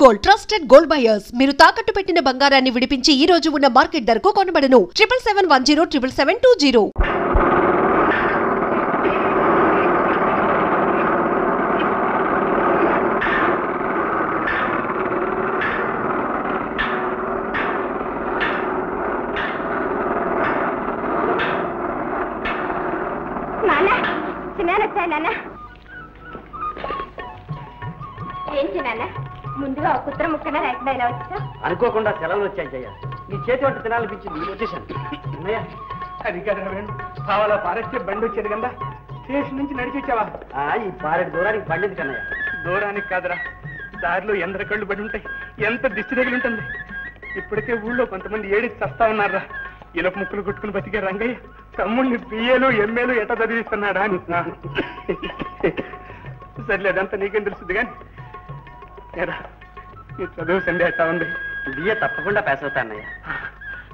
Gold trusted gold buyers మీరు తాకట్టు పెట్టిన బంగారాన్ని విడిపించి ఈ రోజు ఉన్న మార్కెట్ ధరకు కొనబడను 7771077720. ముందుగా ఒక కుత్ర ముక్కనే లేకుండా ఇలా వచ్చా అనుకోకుండా సెలవులు వచ్చాయి జయ. నీ చేతి వంట తినాలనిపించింది వచ్చేసాను. అన్నయ్య అది కదా వేణు, కావాలా పారెట్టే బండి వచ్చేది కదా, స్టేషన్ నుంచి నడిచి వచ్చావా? ఈ పారెట్ దూరానికి పండింది కన్నయ్య. దూరానికి కాదురా, దారిలో ఎందర కళ్ళు పడి ఉంటాయి, ఎంత దిష్టి తగిలి ఉంటుంది. ఇప్పటికే ఊళ్ళో కొంతమంది ఏడిచి చస్తా ఉన్నారా. ఇనప ముక్కలు కొట్టుకుని బతికే రంగయ్య తమ్ముడిని బిఏలు ఎంఏలు ఎట చదివిస్తున్నాడా అని. సర్లే, అదంతా నీకేం తెలుస్తుంది కానీ నీ చదువు సండే ఎట్టా ఉంది? బిఏ తప్పకుండా పాస్ అవుతా అన్నయ్య.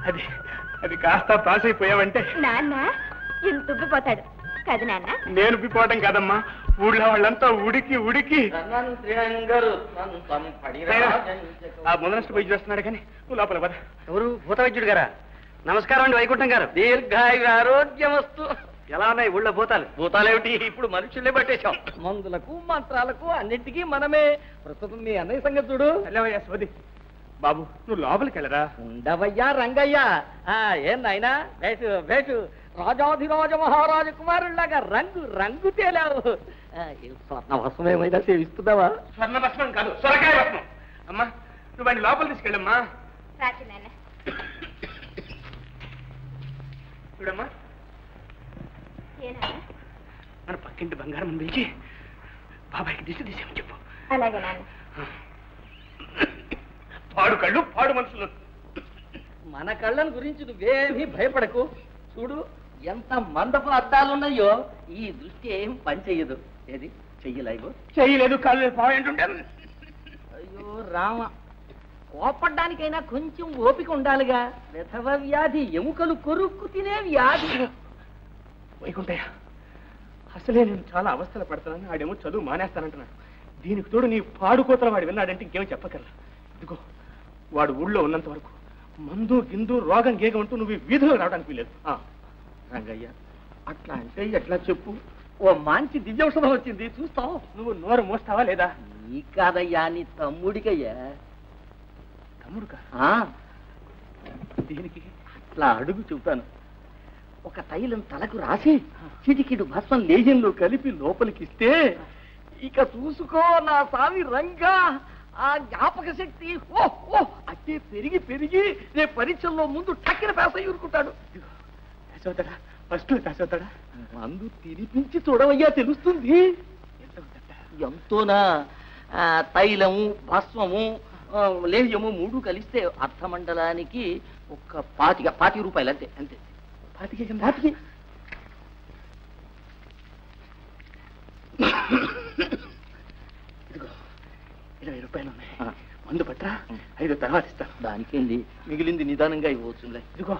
అది అది కాస్త పాస్ అయిపోయావంటే నాన్న ఇంత ఉబ్బిపోతాడు కదా నాన్న. నేను ఉబ్బిపోవడం కాదమ్మా, ఊళ్ళో వాళ్ళంతా ఉడికి ఉడికి. ఆ మొదలస్ట్ పోయి చేస్తున్నాడు కానీ నువ్వు లోపల పద. ఎవరు? భూత వైద్యుడు గారా? నమస్కారం అండి వైకుంఠం గారు. దీర్ఘాయురారోగ్యమస్తు. ఎలా ఉన్నాయి ఊళ్ళో భూతాలు? భూతాలేమిటి, ఇప్పుడు మనుషులే పట్టేశాం. మందులకు మంత్రాలకు అన్నింటికీ మనమే. ప్రస్తుతం మీ అన్నయ్య సంగతి చూడు. వెళ్ళవయ్యా సోది. బాబు నువ్వు లోపలికి వెళ్ళరా. ఉండవయ్యా రంగయ్య. ఏం నాయనా, వేటు వేటు రాజాధిరాజ మహారాజ కుమారుల్లాగా రంగు రంగు తేలావు. స్వర్ణ భస్మం ఏమైనా సేవిస్తున్నావా? స్వర్ణ భస్మం కాదు, సొరకాయ భస్మం. అమ్మా నువ్వు వాడిని లోపలి తీసుకెళ్ళమ్మా. చూడమ్మా, మన పక్కింటి బంగారం పిలిచి బాబాయ్కి దిశ తీసేమని చెప్పు. అలాగే నాన్న. పాడు కళ్ళు పాడు మనుషులు. మన కళ్ళను గురించి నువ్వేమీ భయపడకు. చూడు ఎంత మందపు అద్దాలున్నాయో, ఈ దృష్టి ఏం పని చెయ్యదు. ఏది చెయ్యలేవు? చెయ్యలేదు, కాళ్ళు పాయంటుంటే. అయ్యో రామ, కోపడ్డానికైనా కొంచెం ఓపిక ఉండాలిగా. విధవ వ్యాధి, ఎముకలు కొరుక్కు తినే వ్యాధి. వైకుంఠయ్య, అసలే నేను చాలా అవస్థలు పడుతున్నాను. ఆడేమో చదువు మానేస్తానంటున్నాడు. దీనికి తోడు నీ పాడుకోతల వాడు విన్నాడంటే ఇంకేమో చెప్పగలరా. ఇదిగో వాడు ఊళ్ళో ఉన్నంత వరకు మందు గిందు రోగం గేగం అంటూ నువ్వు వీధిలో రావడానికి వీలేదు. రంగయ్య అట్లా అంటే ఎట్లా చెప్పు. ఓ మంచి దివ్యౌషధం వచ్చింది, చూస్తావు. నువ్వు నోరు మోస్తావా లేదా? నీ కాదయ్యా, నీ తమ్ముడికయ్యా. తమ్ముడుకా? దీనికి అట్లా అడుగు చెబుతాను. ఒక తైలం తలకు రాసి చిటికిడు భస్మం లేజంలో కలిపి లోపలికిస్తే ఇక చూసుకో నా స్వామి రంగా, ఆ జ్ఞాపక శక్తి అట్టే పెరిగి పెరిగి రేపు పరీక్షల్లో ముందు టక్కిన పేస ఊరుకుంటాడు. ఫస్ట్ అవుతాడా? మందు తినిపించి చూడవయ్యా, తెలుస్తుంది. ఎంతోనా? తైలము భస్మము లేహ్యము మూడు కలిస్తే అర్థమండలానికి ఒక 40 రూపాయలు అంతే. అంతే 40. ఇదిగో 20 రూపాయలు ఉన్నాయి, మందు పట్రా. 5 తర్వాత ఇస్తాను. దానికేంది, మిగిలింది నిదానంగా ఇవ్వచ్చులే. ఇదిగో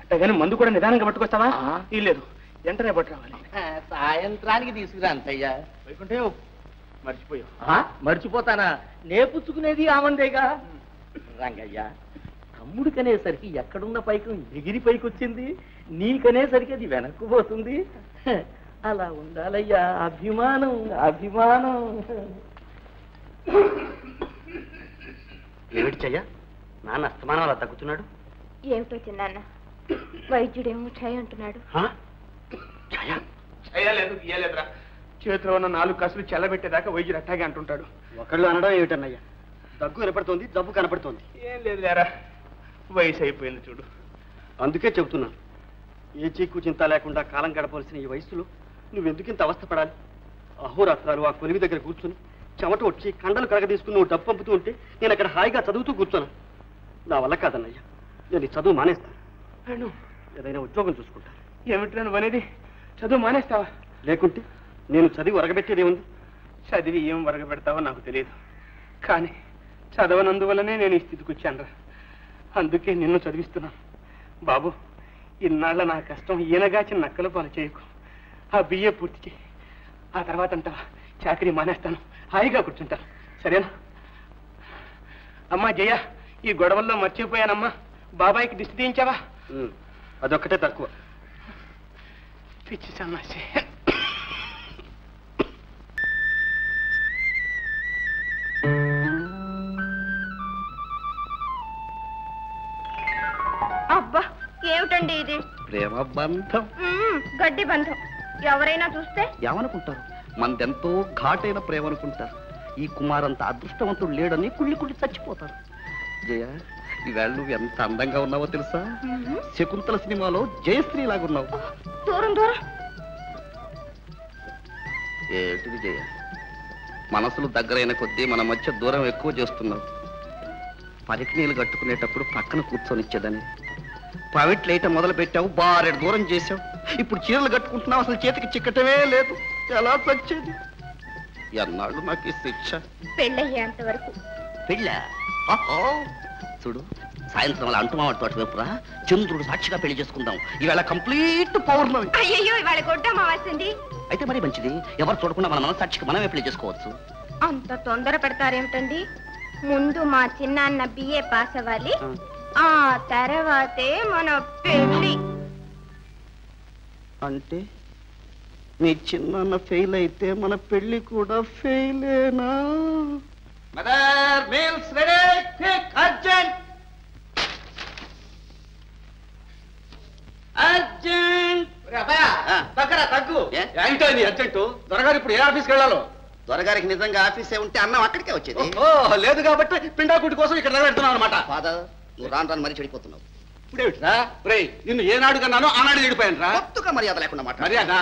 అట్టగానే మందు కూడా నిదానంగా పట్టుకొస్తావా? లేదు, వెంటనే పట్టురావాలి. సాయంత్రానికి తీసుకురా అంతయ్యా. వైకుంఠే మర్చిపోయావు. మర్చిపోతానా? నేపుచ్చుకునేది ఆమందేగా. రంగయ్య, తమ్ముడికనేసరికి ఎక్కడున్న పైకం ఎగిరి పైకొచ్చింది, నీకనేసరికి అది వెనక్కు పోతుంది. అలా ఉండాలయ్యా, అభిమానం అభిమానం. ఏమిటి చెయ్య, నాన్న అస్తమానం అలా తగ్గుతున్నాడు? ఏమిటో చిన్నాన్న, వైద్యుడేమో ఛాయ్ అంటున్నాడు. చేయలేదు గీయలేదురా, చేతిలో ఉన్న 4 కసులు చెల్లబెట్టేదాకా వైద్యుడు అట్టాగే అంటుంటాడు. ఒకళ్ళు అనడం ఏమిటన్నయ్యా? దగ్గు కనపడుతోంది, జబ్బు కనపడుతోంది. ఏం లేదు లేరా, వయసు అయిపోయింది చూడు. అందుకే చెబుతున్నాను, ఏ చీకు చింత లేకుండా కాలం గడపవలసిన ఈ వయసులో నువ్వెందుకింత అవస్థపడాలి? అహోరాత్రాలు ఆ కొలివి దగ్గర కూర్చుని చెమట వచ్చి కండలు కరగ తీసుకుని నువ్వు డబ్బు పంపుతూ ఉంటే నేను అక్కడ హాయిగా చదువుతూ కూర్చోను. నా వల్ల కాదన్నయ్యా, నేను చదువు మానేస్తాను. ఏదైనా ఉద్యోగం చూసుకుంటాను. ఏమిటి నువ్వు అనేది? చదువు మానేస్తావా? లేకుంటే నేను చదివి వరగబెట్టేదేముంది? చదివి ఏం వరగబెడతావో నాకు తెలియదు, కానీ చదవనందువల్లనే నేను ఈ స్థితికి వచ్చానురా. అందుకే నిన్ను చదివిస్తున్నాను. బాబు, ఇన్నాళ్ళ నా కష్టం ఈయనగాచి నక్కల పాలు చేయకు. ఆ బిఏ పూర్తి చేయి, ఆ తర్వాత అంటావా చాకరీ మానేస్తాను, హాయిగా కూర్చుంటాను. సరేనా? అమ్మా జయ, ఈ గొడవల్లో మర్చిపోయానమ్మా. బాబాయ్కి దిష్టి తీయించావా? అదొక్కటే తక్కువ. పిచ్చి సన్నాసి. అబ్బా ఏమిటండి ఇది? ప్రేమ బంధం. గడ్డి బంధం. ఎవరైనా చూస్తే ఏమనుకుంటారు? మందెంతో ఘాటైన ప్రేమ అనుకుంటారు. ఈ కుమారంత అదృష్టవంతుడు లేడని కుళ్ళి కుళ్ళి చచ్చిపోతారు. జయ, ఈవేళ నువ్వు ఎంత అందంగా ఉన్నావో తెలుసా? శకుంతల సినిమాలో జయశ్రీ లాగున్నావు. దూరం దూరం. ఏంటిది జయ, మనసులు దగ్గరైన కొద్దీ మన మధ్య దూరం ఎక్కువ చేస్తున్నావు. పరికినీళ్ళు కట్టుకునేటప్పుడు పక్కన కూర్చొనిచ్చేదని ప్రైవేట్ లైట్ మొదలు పెట్టావు, బారెడు దూరం చేసావు. ఇప్పుడు చీరలు కట్టుకుంటున్నావు, అసలు చేతికి చిక్కటమే లేదు. ఎలా చచ్చేది? ఎన్నాళ్ళు నాకు ఈ శిక్ష? పెళ్ళయ్యేంత వరకు. పెళ్ళ? చూడు, సాయంత్రం అలా అంటుమావాడితో వైపురా చంద్రుడు సాక్షిగా పెళ్లి చేసుకుందాం. ఈవేళ కంప్లీట్ పౌర్ణమి. అయ్యయ్యో, ఇవాళ గొడ్డ అమావాస్యండి. అయితే మరీ మంచిది. ఎవరు చూడకుండా మన మనసాక్షికి మనమే పెళ్లి చేసుకోవచ్చు. అంత తొందర పెడతారేమిటండి? ముందు మా చిన్నాన్న బిఏ పాస్ అవ్వాలి, ఆ తర్వాతే మన పెళ్లి. అంటే మీ చిన్న ఫెయిల్ అయితే మన పెళ్లి కూడా ఫెయిలేనా? Mother, meals ready, quick, urgent urgent. తగ్గు. ఏంటో ఇది అర్జెంటు? దొరగారు ఇప్పుడు ఏ ఆఫీస్కి వెళ్ళాలో? దొరగారికి నిజంగా ఆఫీసే ఉంటే అన్నం అక్కడికే వచ్చేది. లేదు కాబట్టి పిండాకుటి కోసం ఇక్కడ నిలబెడుతున్నావు అనమాట. ఫాదర్, నువ్వు రాను రాను మరీ చెడిపోతున్నావు. ఇప్పుడేమిట్రా రే, నిన్ను ఏనాడు కన్నానో ఆనాడు చెడిపోయాను రా. కొత్తగా మర్యాద లేకుండా మాట. మర్యాద?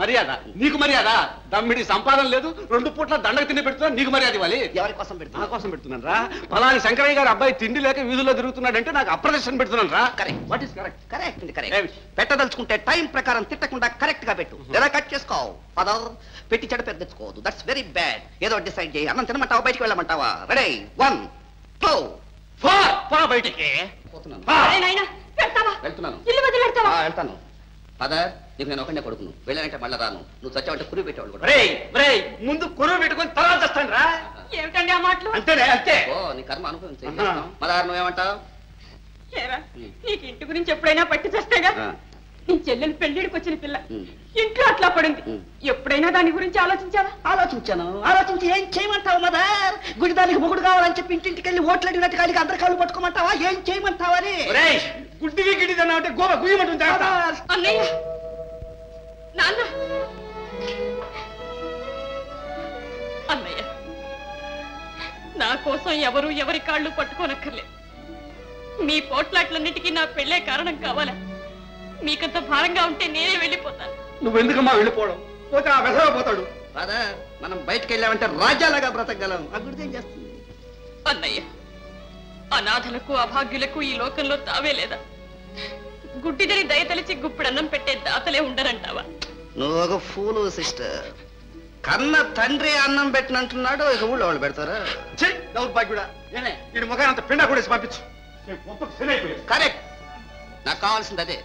మర్యాద నీకు మర్యాద? దమ్మిడి సంపాదన లేదు, 2 పూట్ల దండకు తిండి పెడుతున్నా, నీకు మర్యాద ఇవ్వాలి. ఎవరి కోసం పెడుతున్నా? నా కోసం పెడుతున్నాను రా. ఫలాని శంకరయ్య గారు అబ్బాయి తిండి లేక వీధుల్లో తిరుగుతున్నాడంటే నాకు అప్రదర్శన పెడుతున్నాను రా. Correct. What is correct? Correct అండి, కరెక్ట్. పెట్టదలుచుకుంటే టైం ప్రకారం తిట్టకుండా కరెక్ట్ గా పెట్టు, లేదా కట్ చేసుకోవు. ఫాదర్, పెట్టి చెడ పెద్ద తెచ్చుకోవద్దు. That's very bad. ఏదో డిసైడ్ చేయి. అన్నం తినమంటావా, బయటికి వెళ్ళమంటావా? రెడీ, 1 2 4 బయటికి పోతున్నాను. వెళ్తున్నాను. వెళ్తాను. ఫాదర్, నీకు నేను ఒకటే కొడుకును. వెళ్ళానంటే మళ్ళీ రాను. నువ్వు చచ్చావంటే కురువు పెట్టేవాళ్ళు కూడా. ముందు కొరువు పెట్టుకుని తర్వాత చేస్తాను రా. ఏమిటండి ఆ మాటలు? అంతేనే, అంతే. ఓ, నీ కర్మ అనుభవించే. మదార్, నువ్వేమంటావు? నీకు ఇంటి గురించి ఎప్పుడైనా పట్టి చేస్తేగా. నీ చెల్లెలు పెళ్లిడికి వచ్చిన పిల్ల ఇంట్లో అట్లా పడింది. ఎప్పుడైనా దాని గురించి ఆలోచించావా? ఆలోచించాను. ఆలోచించి ఏం చేయమంటావు మదర్? గుడిదానికి మొగుడు కావాలని చెప్పి ఇంటింటికి వెళ్ళి ఓట్లు అడిగినట్టు కాడికి అందరి కాళ్ళు పట్టుకోమంటావా? ఏం చేయమంటావని? గుడ్డివి గిడ్డిదన్నా అంటే గోవ గుయ్యమంటుంది. అన్నయ్య, నాన్న, అన్నయ్య, నా కోసం ఎవరు ఎవరి కాళ్ళు పట్టుకోనక్కర్లేదు. మీ పోట్లాట్లన్నిటికీ నా పెళ్ళే కారణం కావాలా? మీకంత భారంగా ఉంటే నేనే వెళ్ళిపోతాను. నువ్వెందుకమ్మా వెళ్ళిపోవడం? పోతే ఆ వెధవ పోతాడు. ఫాదర్, మనం బయటకు వెళ్ళామంటే రాజ్యాలాగా బ్రతకగలం. ఆ గుడిది ఏం చేస్తుంది? అన్నయ్య, అనాథలకు అభాగ్యులకు ఈ లోకంలో తావే లేదా? గుడ్డిదని దయతలిచి గుప్పిడన్నం పెట్టే దాతలే ఉండరంటావా? నువ్వు ఒక ఫూలు సిస్టర్. కన్న తండ్రి అన్నం పెట్టినంటున్నాడు, ఇక ఊళ్ళో వాళ్ళు పెడతారా? దౌర్భాగ్యుడా, వీడి ముఖాన్ని అంత పిండా కూడా పంపించు. కరెక్ట్. నాకు కావాల్సింది అదే.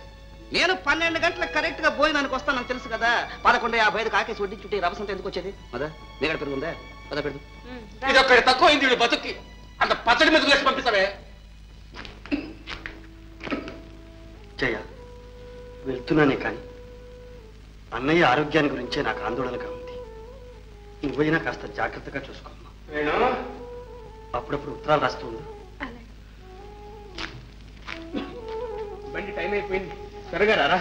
నేను 12 గంటలకు కరెక్ట్ గా భోజనానికి వస్తానని తెలుసు కదా. 11:55 ఆకేసి వడ్డించుంటే రవసంత ఎందుకు వచ్చేది? మదా, నీగడ పెరుగుందా? పద పెరుగు. ఇది ఒక్కడి తక్కువ అయింది వీడు బతుక్కి. అంత పచ్చడి మీద వేసి పంపిస్తావే. జయ, వెళ్తున్నానే కానీ అన్నయ్య ఆరోగ్యాన్ని గురించే నాకు ఆందోళనగా ఉంది. నువ్వైనా కాస్త జాగ్రత్తగా చూసుకోమ్మా. అప్పుడప్పుడు ఉత్తరాలు రాస్తూ ఉండు. బండి టైం అయిపోయింది, త్వరగా రారా.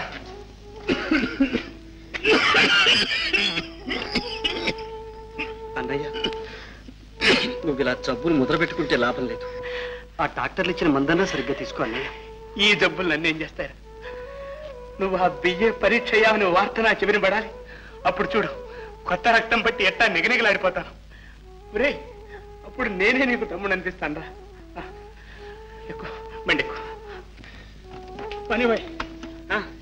అన్నయ్య, నువ్వు ఇలా జబ్బుని ముద్ర పెట్టుకుంటే లాభం లేదు. ఆ డాక్టర్లు ఇచ్చిన మందన్నా సరిగ్గా తీసుకో అన్నయ్య. ఈ జబ్బులు నన్ను ఏం చేస్తారా? నువ్వు ఆ బియ్యే పరీక్ష అయ్యావని వార్త నా చెవిని పడాలి. అప్పుడు చూడు, కొత్త రక్తం పట్టి ఎట్టా నిగనిగలాడిపోతాను. ఒరే, అప్పుడు నేనే నీకు తమ్ముడు అనిపిస్తాను రా. ఎక్కువ బండి ఎక్కువ పని పోయి.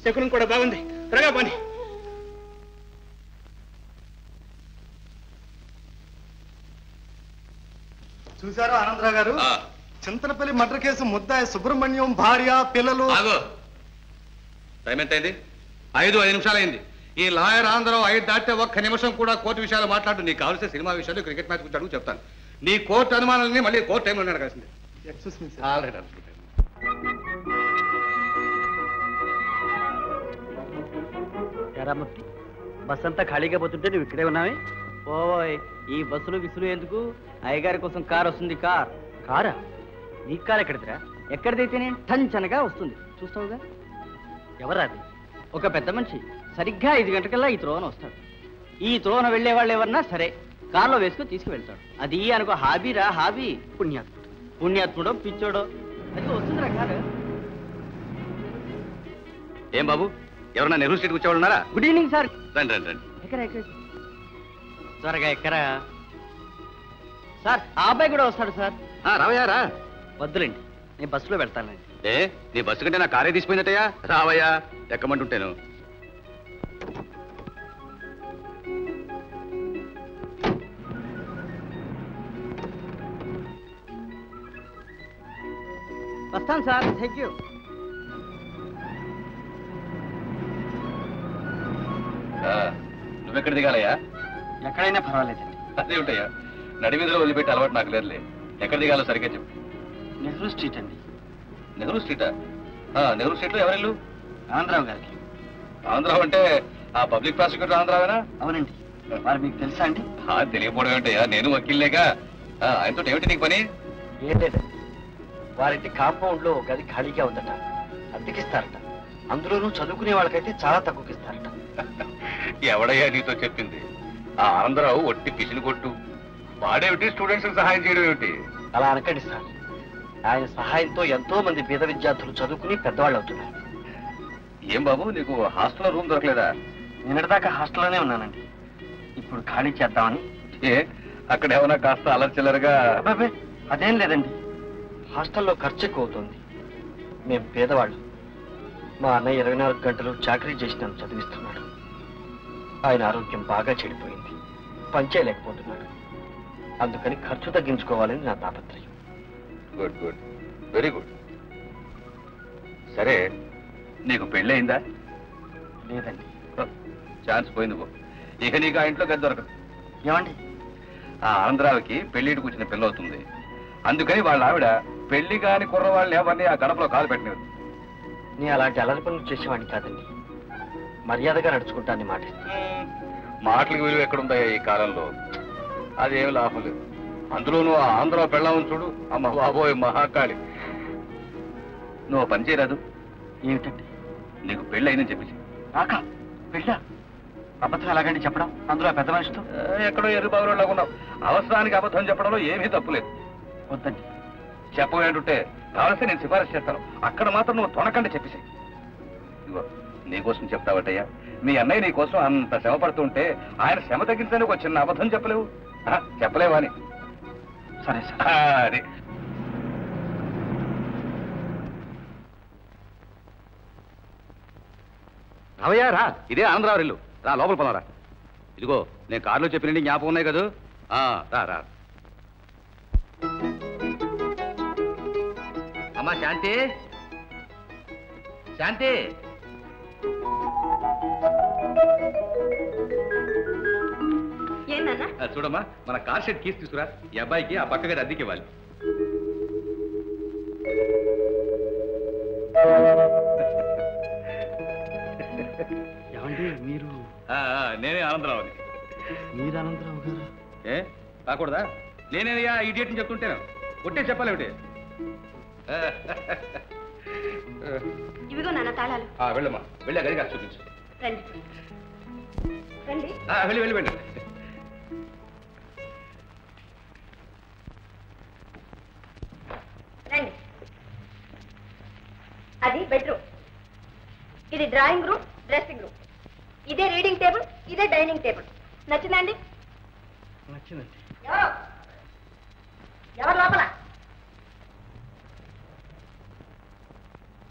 శకునం కూడా బాగుంది, త్వరగా పని. చూసారా ఆనందరావు గారు, చింతలపల్లి మర్డర్ కేసు ముద్దాయి సుబ్రహ్మణ్యం భార్య పిల్లలు. టైం ఎంత అయింది? 5 నిమిషాలు అయింది. ఈ లాయర్ ఆంధ్రరావు 5 దాటితే ఒక్క నిమిషం కూడా కోర్టు విషయాలు మాట్లాడు. నీకు కావాల్సిన సినిమా విషయాలు, క్రికెట్ మ్యాచ్ గురించి అడుగు చెప్తాను. నీ కోర్టు అనుమానాలని మళ్ళీ కోర్టు టైంలో అడగాల్సిందే. Excuse me sir. ఆల్రెడీ అనుకుంటాను. ఎరామూర్తి, బస్ అంతా ఖాళీగా పోతుంటే నువ్వు ఇక్కడే ఉన్నావే? ఓయ్, ఈ బస్సులు విసులు ఎందుకు? అయ్యగారి కోసం కార్ వస్తుంది. కారా? నీ కారు ఎక్కడిదిరా? ఎక్కడిదైతేనే టంచనగా వస్తుంది, చూస్తావుగా. ఎవరాది? ఒక పెద్ద మనిషి సరిగ్గా 5 గంటకల్లా ఈ త్రోవన వస్తాడు. ఈ త్రోవన వెళ్లే వాళ్ళు ఎవరన్నా సరే కారులో వేసుకుని తీసుకువెళ్తాడు. అది అనుకో హాబీరా, హాబీ. పుణ్యాత్ముడో పిచ్చోడో అది వస్తుందిరా కారు. ఏం బాబు, ఎవరన్నా నెహ్రూ స్ట్రీట్ వచ్చేవాళ్ళు ఉన్నారా? Good evening sir. రండి రండి రండి. ఎక్కరా త్వరగా ఎక్కరా సార్. ఆ అబ్బాయి కూడా వస్తాడు సార్. రావయ్యా రా. వద్దులేండి, నేను బస్సులో వెళ్తానండి. ఏ నీ బస్సు కంటే నా కారే తీసిపోయిందటయ్యా. రావయ్యా, ఎక్కమంటుంటేను. వస్తాను సార్. Thank you. నువ్వెక్కడ దిగాలయ్యా? ఎక్కడైనా పర్వాలేదండి. అదేమిటయ్యా, నడివీధిలో వదిలిపెట్టి అలవాటు నాకు లేదులే. ఎక్కడ దిగాలో సరిగ్గా చెప్పు. నెహ్రూ స్ట్రీట్ అండి. నెహ్రూ స్ట్రీటా? నెహ్రూ స్ట్రీట్లో ఎవరెళ్ళు? ఆంధ్రావు గారికి. ఆంధ్రావు అంటే ఆ పబ్లిక్ ప్రాసిక్యూటర్ ఆంధ్రావేనా? అవునండి. వారు మీకు తెలుసా అండి? తెలియకపోవడం ఏంటయ్యా, నేను వకీల్లేగా. ఆయనతో ఏమిటి నీకు పని? ఏం లేదండి, వారింటి కాంపౌండ్ లో గది ఖాళీగా ఉందట, అద్దెకిస్తారట. అందులోనూ చదువుకునే వాళ్ళకైతే చాలా తక్కువకిస్తారట. ఎవడయ్యా నీతో చెప్పింది? ఆ ఆంధ్రావు ఒట్టి పిసిని కొట్టు. వాడేమిటి స్టూడెంట్స్ సహాయం చేయడం ఏమిటి? అలా అనకండి సార్. ఆయన సహాయంతో ఎంతో మంది పేద విద్యార్థులు చదువుకుని పెద్దవాళ్ళు అవుతున్నారు. ఏం బాబు, నీకు హాస్టల్లో రూమ్ దొరకలేదా? నిన్నటిదాకా హాస్టల్లోనే ఉన్నానండి. ఇప్పుడు ఖాళీ చేద్దామని. ఏ అక్కడ ఏమన్నా కాస్త అలర్చిల్లరుగా? అబ్బాబే, అదేం లేదండి. హాస్టల్లో ఖర్చు ఎక్కువ అవుతుంది. మేము పేదవాళ్ళు. మా అన్నయ్య 24 గంటలు చాకరీ చేసి నన్ను చదివిస్తున్నాడు. ఆయన ఆరోగ్యం బాగా చెడిపోయింది, పనిచేయలేకపోతున్నాడు. అందుకని ఖర్చు తగ్గించుకోవాలని నా తాపత్రయం. Good good, very good. సరే, నీకు పెళ్ళి అయిందా? లేదండి. ఛాన్స్ పోయింది పో. ఇక నీకు ఆ ఇంట్లో గది దొరకదు. ఏమండి? ఆ ఆంధ్రావికి పెళ్లిటికి వచ్చిన పిల్ల అవుతుంది. అందుకని వాళ్ళ ఆవిడ పెళ్లి కాని కుర్రవాళ్ళని ఎవరిని ఆ గడపలో కాలు పెట్టినది. నేను అలాంటి అలరి పనులు చేసేవాడిని కాదండి. మర్యాదగా నడుచుకుంటానని మాటిస్తాను. మాటలకు విలువ ఎక్కడుందాయా ఈ కాలంలో? అదేమి లాభం లేదు. అందులోనూ ఆ ఆంధ్ర పెళ్ళామని చూడు, అమ్మ బాబోయ్ మహాకాళి. నువ్వు పని చేయరాదు? ఏమిటండి? నీకు పెళ్ళి అయిందని చెప్పేసి. నాకా పెళ్ళా? అబద్ధం ఎలాగండి చెప్పడం, అందులో పెద్ద మనిషితో? ఎక్కడో ఎరుబాబులో లాగున్నావు. అవసరానికి అబద్ధం చెప్పడంలో ఏమీ తప్పులేదు. వద్దండి. చెప్పవేంటుంటే కావలసి నేను సిఫారసు చేస్తాను. అక్కడ మాత్రం నువ్వు తొనకండి చెప్పేసి. ఇదిగో నీకోసం చెప్తావటయ్యా. మీ అన్నయ్య నీ కోసం అంత శ్రమ పడుతుంటే ఆయన శ్రమ తగ్గించడానికి ఒక చిన్న అబద్ధం చెప్పలేవు? చెప్పలేవా అని? సరే సార్. అది రావయ్యా రా. ఇదే ఆనందరావు ఇల్లు. రా లోపల పోదారా. ఇదిగో నేను కారులో చెప్పినండి జ్ఞాపకం ఉన్నాయి కదా? రా రా. అమ్మా శాంతి, శాంతి. చూడమ్మా, మన కార్ షెడ్ కీస్ తీసుకురా. ఈ అబ్బాయికి ఆ పక్క గది అద్దెకి ఇవ్వాలి. ఏమండి మీరు? నేనే ఆనందరావుని. మీరు ఆనందరావు గారు? ఏ కాకూడదా? నేనేనయ్యా ఇడియట్ అని చెప్తుంటేను. కొట్టే చెప్పాలేమిటి? ఇవిగో నాన్న తాళాలు. వెళ్ళమ్మా, వెళ్ళా గది కాదు చూపించు. రండి రండి. వెళ్ళి వెళ్ళి వెళ్ళి. రండి. అది బెడ్రూమ్, ఇది డ్రాయింగ్ రూమ్, డ్రెస్సింగ్ రూమ్, ఇదే రీడింగ్ టేబుల్, ఇదే డైనింగ్ టేబుల్. నచ్చిందండి? నచ్చిందండి. ఎవరు లోపల?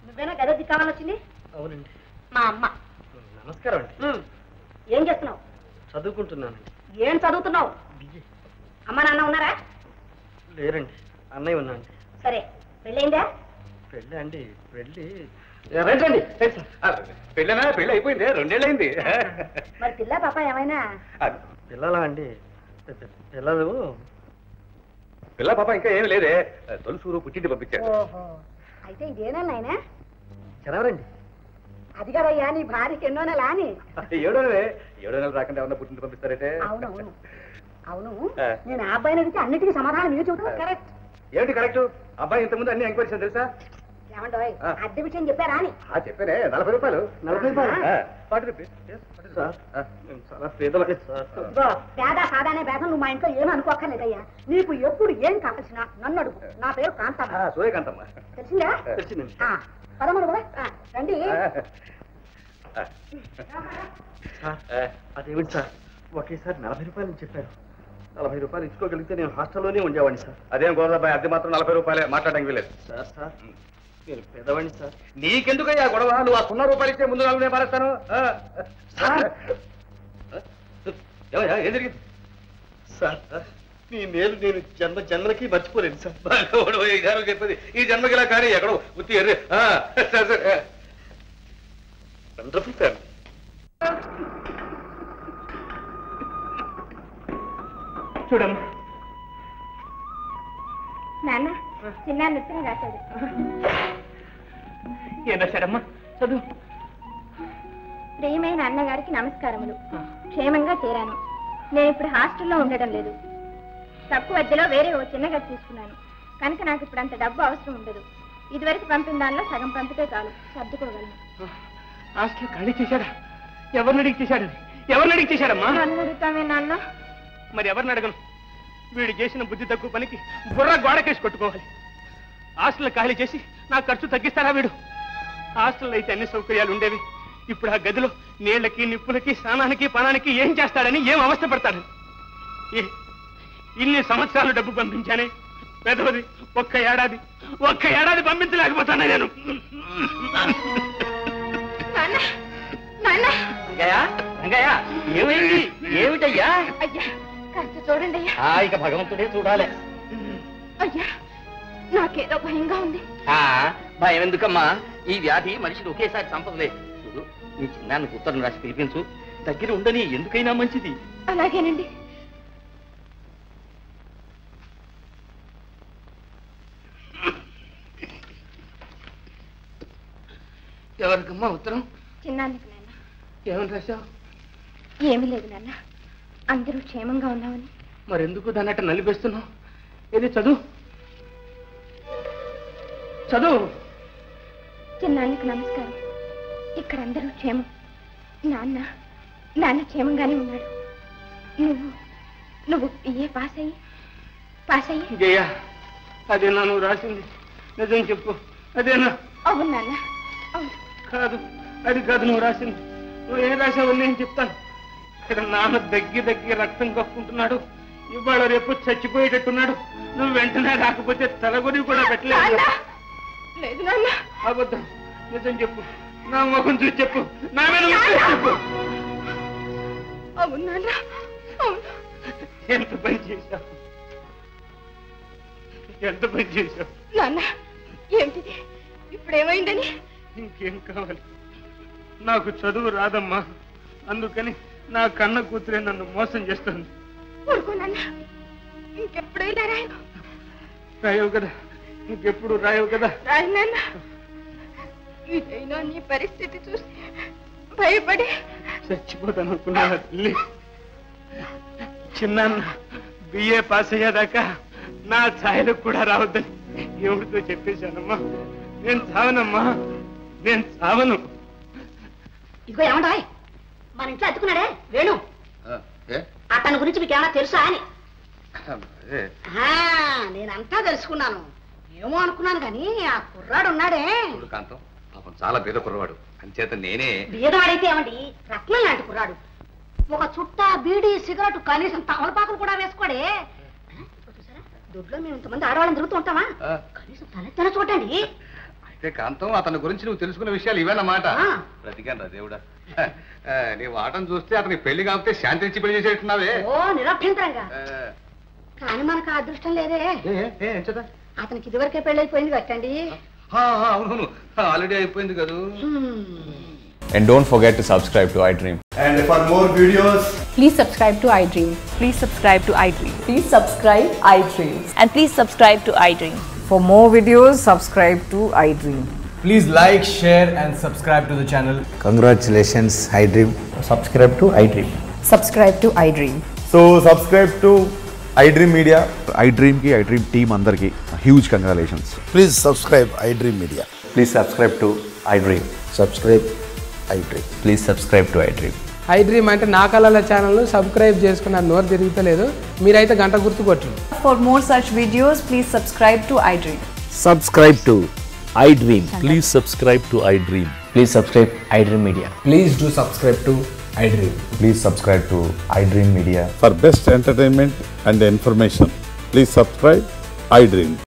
నువ్వేనా గది కావాలని వచ్చింది? అవునండి. మా అమ్మ. నమస్కారం అండి. ఏం చేస్తున్నావు? చదువుకుంటున్నానండి. ఏం చదువుతున్నావు? అమ్మ నాన్న ఉన్నారా? లేరండి, అన్నయ్య ఉన్నాండి. సరే, పెళ్ళయిందా? పెళ్ళి అండి, పెళ్ళి పెళ్ళనా? పెళ్ళి అయిపోయింది, 2 ఏళ్ళు అయింది. మరి పిల్ల పాప ఏమైనా? పిల్లలా అండి? పిల్లలు పిల్ల పాప ఇంకా ఏమి లేదే, తొలుసూరు పుట్టింటి పంపించారు. ఓహో, అయితే ఇదేనా నాయనా? చదవరండి. అది కదయ్యా నీ భార్యకి ఎన్నో నెల అని. 7వ నెల రాకుండా ఏమన్నా పుట్టింటి పంపిస్తారైతే? అవునవును అవును, నేను ఆ అబ్బాయిని అడిగితే అన్నిటికీ సమాధానం మీరు చెబుతున్నా కరెక్ట్. ఏమిటి కరెక్ట్? అబ్బాయి ఇంతకుముందు అన్ని ఎంక్వైరీ చేశాను తెలుసా? ఏమంటాయ్ అద్దె విషయం చెప్పారా అని? చెప్పానే, 40 రూపాయలు. 40 రూపాయలు? 40 రూపీస్ సార్ మేము చాలా పేదవాడి సార్. ఇదిగో, పేద సాదానే భేదం నువ్వు మా ఇంట్లో ఏమీ అనుకోక్కర్లేదయ్యా. నీకు ఎప్పుడు ఏం కావాల్సినా నన్ను అడుగు. నా పేరు కాంతమ్మ. సూర్యకాంతమ్మ. తెలిసిందా? తెలిసిందండి. పదమూడు కూడా రండి. సార్ అదేమిటి సార్, ఒకేసారి 40 రూపాయలు చెప్పారు. 40 రూపాయలు ఇచ్చుకోగలిగితే నేను హాస్టల్లోనే ఉండేవాడిని సార్. అదేం గోదాబాయ్, అద్దె మాత్రం 40 రూపాయలే, మాట్లాడడానికి వీలేదు. సార్ సార్ నేను పేదవాడిని సార్. నీకెందుకయ్యా గొడవ? నువ్వు ఆ 0 రూపాయలు ఇచ్చే ముందు 4 నేను మారేస్తాను. ఏం జరిగింది సార్? మీ మేలు నేను జన్మలకి మర్చిపోలేను సార్. చెప్పేది ఈ జన్మకి ఇలా కానీ ఎక్కడో ఉత్తి ఎర్రి. సరే సరే, వండర్ఫుల్ ఫ్యామిలీ. చూడమ్మా, నాన్న చిన్న నృత్యం రాశాడు. ఏం రాశాడమ్మా? చదువు. ప్రియమైన అన్నగారికి నమస్కారములు. క్షేమంగా చేరాను. నేను ఇప్పుడు హాస్టల్లో ఉండడం లేదు. తక్కువ అద్దెలో వేరే ఓ చిన్న గది తీసుకున్నాను కనుక నాకు ఇప్పుడు అంత డబ్బు అవసరం ఉండదు. ఇదివరకు పంపిన దానిలో సగం పంపితే చాలు, సర్దుకోగలను. హాస్టల్ ఖాళీ చేశాడా? ఎవరిని అడిగి చేశాడు? ఎవరిని అడిగి చేశాడమ్మా? నన్ను అడుగుతామే నాన్న. మరి ఎవరిని అడగను? వీడు చేసిన బుద్ధి తక్కువ పనికి బుర్ర గోడకేసి కొట్టుకోవాలి. హాస్టల్ ఖాళీ చేసి నా ఖర్చు తగ్గిస్తారా వీడు? హాస్టల్లో అయితే అన్ని సౌకర్యాలు ఉండేవి. ఇప్పుడు ఆ గదిలో నీళ్లకి నిప్పులకి స్నానానికి పానానికి ఏం చేస్తాడని, ఏం అవస్థ పడతాడని. ఇన్ని సంవత్సరాలు డబ్బు పంపించానే, పెదవది ఒక్క ఏడాది పంపించలేకపోతాను నేను. ఏమైంది? ఏమిటయ్యా? అయ్యా కాస్త చూడండి అయ్యా. ఇక భగవంతుడే చూడాలి. అయ్యా నాకేదో భయంగా ఉంది. భయం ఎందుకమ్మా? ఈ వ్యాధి మనిషిని ఒకేసారి చంపదులే. చూడు, నీ చిన్నానికి ఉత్తరం రాసి పిలిపించు. దగ్గర ఉండని, ఎందుకైనా మంచిది. అలాగేనండి. ఎవరికమ్మా ఉత్తరం? చిన్నానికి నాన్న. ఏమని రాశావు? ఏమీ లేదు నాన్న, అందరూ క్షేమంగా ఉన్నామని. మరెందుకు దాన్ని అట్ట నలిపేస్తున్నావు? ఏది చదువు చదువు. చిన్నానికి నమస్కారం. ఇక్కడ అందరూ క్షేమం. నాన్న క్షేమంగానే ఉన్నాడు. నువ్వు ఏ పాస్ అయ్యి జయ, అదేనా నువ్వు రాసింది? నిజం చెప్పు, అదేనా? అవును నాన్న, అవును. కాదు, అది కాదు నువ్వు రాసింది. నువ్వు ఏం రాసావు నేను చెప్తాను. ఇక్కడ నాన్న దగ్గి రక్తం కప్పుకుంటున్నాడు. ఇవాళ రేపు చచ్చిపోయేటట్టున్నాడు. నువ్వు వెంటనే రాకపోతే తలగొని కూడా పెట్టలేదు. లేదు నాన్న. అబద్ధం. నిజం చెప్పు, నా ముఖం చూసి చెప్పు, నా మీద చెప్పు. అవును నాన్న, అవును. ఎంత పని చేశావు, ఎంత పని చేశావు నాన్న. ఏమిటిది? ఇప్పుడేమైందని? ఇంకేం కావాలి? నాకు చదువు రాదమ్మా, అందుకని నా కన్న కూతురే నన్ను మోసం చేస్తుంది. ఊరుకో నాన్న, ఇంకెప్పుడైనా రాయను. రాయవు కదా, ఇంకెప్పుడు రాయవు కదా. రాయను నాన్న. ఇదైనా నీ పరిస్థితి చూసి భయపడి చచ్చిపోతాను అనుకున్నా తల్లి. చిన్నాన్న బిఏ పాస్ అయ్యేదాకా నా ఛాయలకు కూడా రావద్దని ఎవరితో చెప్పేశానమ్మా. నేను చావనమ్మా, నేను చావను. ఇదిగో ఏమంటాయ్, మన ఇంట్లో అతుకున్నాడే వేణు, అతని గురించి మీకు ఏమైనా తెలుసా అని? నేనంతా తెలుసుకున్నాను. ఏమో అనుకున్నాను కానీ ఆ కుర్రాడు ఉన్నాడే. కాంతం పాపం చాలా బీద కుర్రవాడు, అంచేత నేనే. బీదవాడైతే ఏమండి, రత్నం లాంటి కుర్రాడు. ఒక చుట్ట బీడీ సిగరెట్ కనీసం తమలపాకులు కూడా వేసుకోడే. చూసారా, దొడ్లో మేము ఇంతమంది ఆడవాళ్ళని తిరుగుతూ ఉంటామా? కనీసం తలెత్తన చూడండి. అయితే కాంతం, అతని గురించి నువ్వు తెలుసుకున్న విషయాలు ఇవేనమాట. బ్రతికాను రా దేవుడా. నీ వాటం చూస్తే అతని పెళ్లి కాకపోతే శాంతి ఇచ్చి పెళ్లి చేసేట్టున్నావే. ఓ నిరభ్యంతరంగా. కానీ మనకు ఆ అదృష్టం లేదే. అతనికి ఇదివరకే పెళ్ళైపోయింది కట్టండి. అవును, ఆల్రెడీ అయిపోయింది కదా. And don't forget to subscribe to iDream. And for more videos, Please subscribe to iDream. Please subscribe to iDream. Please subscribe iDream. And please subscribe to iDream. For more videos, subscribe to iDream. Please like, share and subscribe to the channel. Congratulations, iDream. Subscribe to iDream. Subscribe to iDream. So subscribe to iDream Media. iDream ki iDream team andarki huge congratulations. Please subscribe iDream Media. Please subscribe to iDream. Subscribe iDream. Please subscribe to iDream. iDream అంటే నా కళల channel subscribe చేసుకున్న నోరు తిరుగుతలేదు మీరైతే గంట గుర్తు కొట్టండి. For more such videos, please subscribe to iDream. Subscribe to iDream. Please subscribe to iDream. Please subscribe iDream Media. Please do subscribe to iDream. Please subscribe to iDream Media. For best entertainment and information, please subscribe iDream.